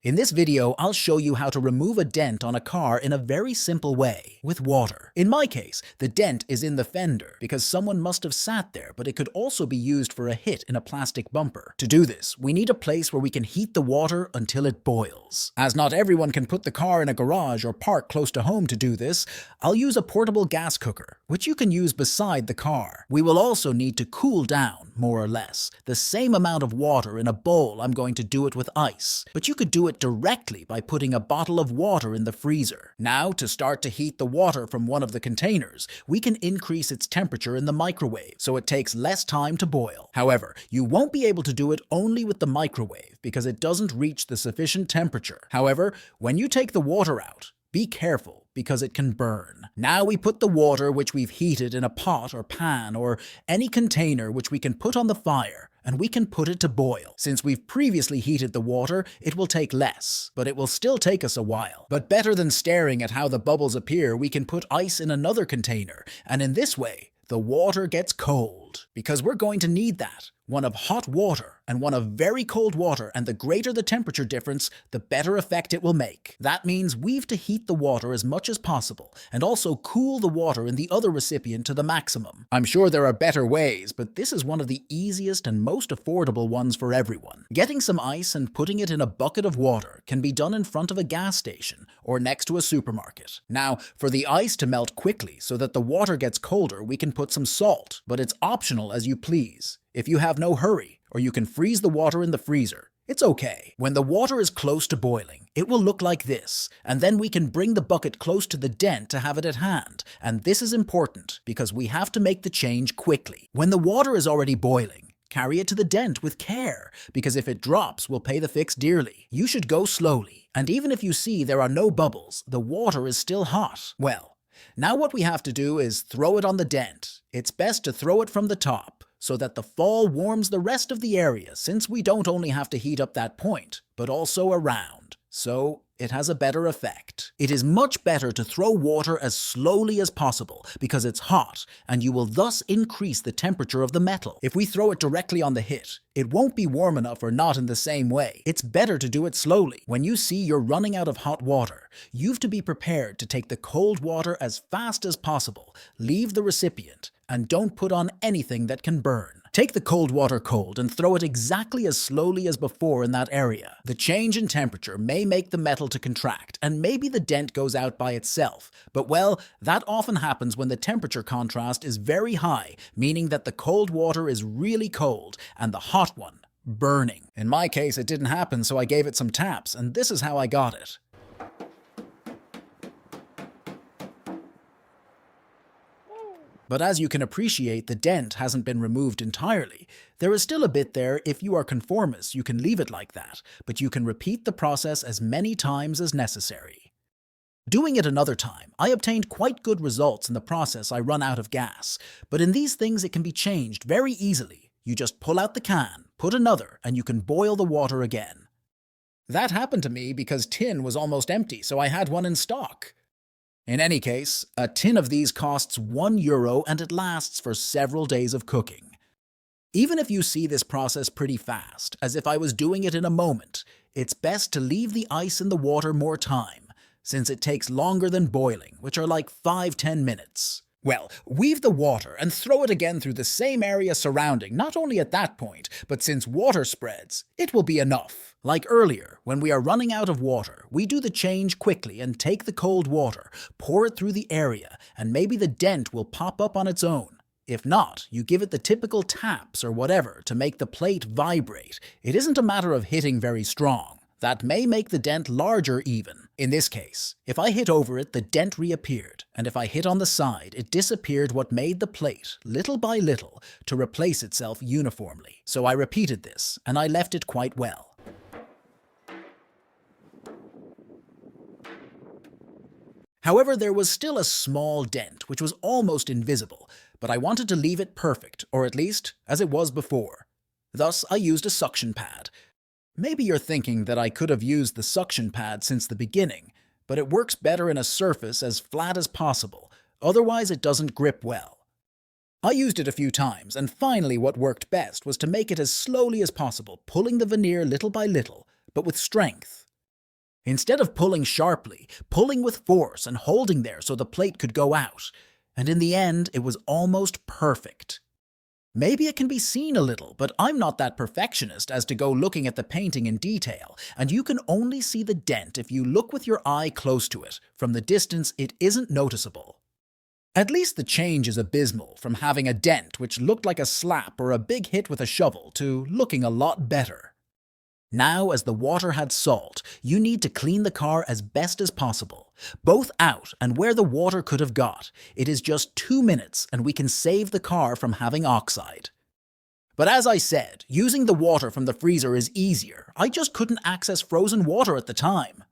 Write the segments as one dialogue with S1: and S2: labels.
S1: In this video, I'll show you how to remove a dent on a car in a very simple way, with water. In my case, the dent is in the fender because someone must have sat there, but it could also be used for a hit in a plastic bumper. To do this, we need a place where we can heat the water until it boils. As not everyone can put the car in a garage or park close to home to do this, I'll use a portable gas cooker, which you can use beside the car. We will also need to cool down, more or less, the same amount of water in a bowl. I'm going to do it with ice, but you could do it directly by putting a bottle of water in the freezer. Now, to start to heat the water from one of the containers, we can increase its temperature in the microwave so it takes less time to boil. However, you won't be able to do it only with the microwave because it doesn't reach the sufficient temperature. However, when you take the water out, be careful because it can burn. Now we put the water which we've heated in a pot or pan or any container which we can put on the fire, and we can put it to boil. Since we've previously heated the water, it will take less, but it will still take us a while. But better than staring at how the bubbles appear, we can put ice in another container, and in this way, the water gets cold. Because we're going to need that. One of hot water and one of very cold water, and the greater the temperature difference, the better effect it will make. That means we've to heat the water as much as possible and also cool the water in the other recipient to the maximum. I'm sure there are better ways, but this is one of the easiest and most affordable ones for everyone. Getting some ice and putting it in a bucket of water can be done in front of a gas station or next to a supermarket. Now, for the ice to melt quickly so that the water gets colder, we can put some salt, but it's optional as you please. If you have no hurry, or you can freeze the water in the freezer, it's okay. When the water is close to boiling, it will look like this, and then we can bring the bucket close to the dent to have it at hand. And this is important because we have to make the change quickly. When the water is already boiling, carry it to the dent with care, because if it drops, we'll pay the fix dearly. You should go slowly, and even if you see there are no bubbles, the water is still hot. Well, now what we have to do is throw it on the dent. It's best to throw it from the top, so that the fall warms the rest of the area, since we don't only have to heat up that point, but also around. So it has a better effect. It is much better to throw water as slowly as possible because it's hot, and you will thus increase the temperature of the metal. If we throw it directly on the hit, it won't be warm enough or not in the same way. It's better to do it slowly. When you see you're running out of hot water, you've to be prepared to take the cold water as fast as possible, leave the recipient, and don't put on anything that can burn. Take the cold water cold and throw it exactly as slowly as before in that area. The change in temperature may make the metal to contract, and maybe the dent goes out by itself. But well, that often happens when the temperature contrast is very high, meaning that the cold water is really cold and the hot one burning. In my case, it didn't happen, so I gave it some taps, and this is how I got it. But as you can appreciate, the dent hasn't been removed entirely. There is still a bit there. If you are conformist, you can leave it like that, but you can repeat the process as many times as necessary. Doing it another time, I obtained quite good results in the process. I run out of gas, but in these things it can be changed very easily. You just pull out the can, put another, and you can boil the water again. That happened to me because tin was almost empty, so I had one in stock. In any case, a tin of these costs €1 and it lasts for several days of cooking. Even if you see this process pretty fast, as if I was doing it in a moment, it's best to leave the ice in the water more time, since it takes longer than boiling, which are like 5–10 minutes. Well, weave the water and throw it again through the same area surrounding, not only at that point, but since water spreads, it will be enough. Like earlier, when we are running out of water, we do the change quickly and take the cold water, pour it through the area, and maybe the dent will pop up on its own. If not, you give it the typical taps or whatever to make the plate vibrate. It isn't a matter of hitting very strong. That may make the dent larger even. In this case, if I hit over it, the dent reappeared, and if I hit on the side, it disappeared what made the plate, little by little, to replace itself uniformly. So I repeated this, and I left it quite well. However, there was still a small dent, which was almost invisible, but I wanted to leave it perfect, or at least as it was before. Thus, I used a suction pad. Maybe you're thinking that I could have used the suction pad since the beginning, but it works better in a surface as flat as possible, otherwise it doesn't grip well. I used it a few times, and finally what worked best was to make it as slowly as possible, pulling the veneer little by little, but with strength. Instead of pulling sharply, pulling with force and holding there so the plate could go out. And in the end, it was almost perfect. Maybe it can be seen a little, but I'm not that perfectionist as to go looking at the painting in detail, and you can only see the dent if you look with your eye close to it. From the distance, it isn't noticeable. At least the change is abysmal from having a dent which looked like a slap or a big hit with a shovel to looking a lot better. Now, as the water had salt, you need to clean the car as best as possible, both out and where the water could have got. It is just 2 minutes and we can save the car from having oxide. But as I said, using the water from the freezer is easier. I just couldn't access frozen water at the time.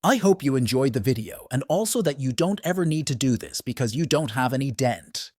S1: I hope you enjoyed the video and also that you don't ever need to do this because you don't have any dent.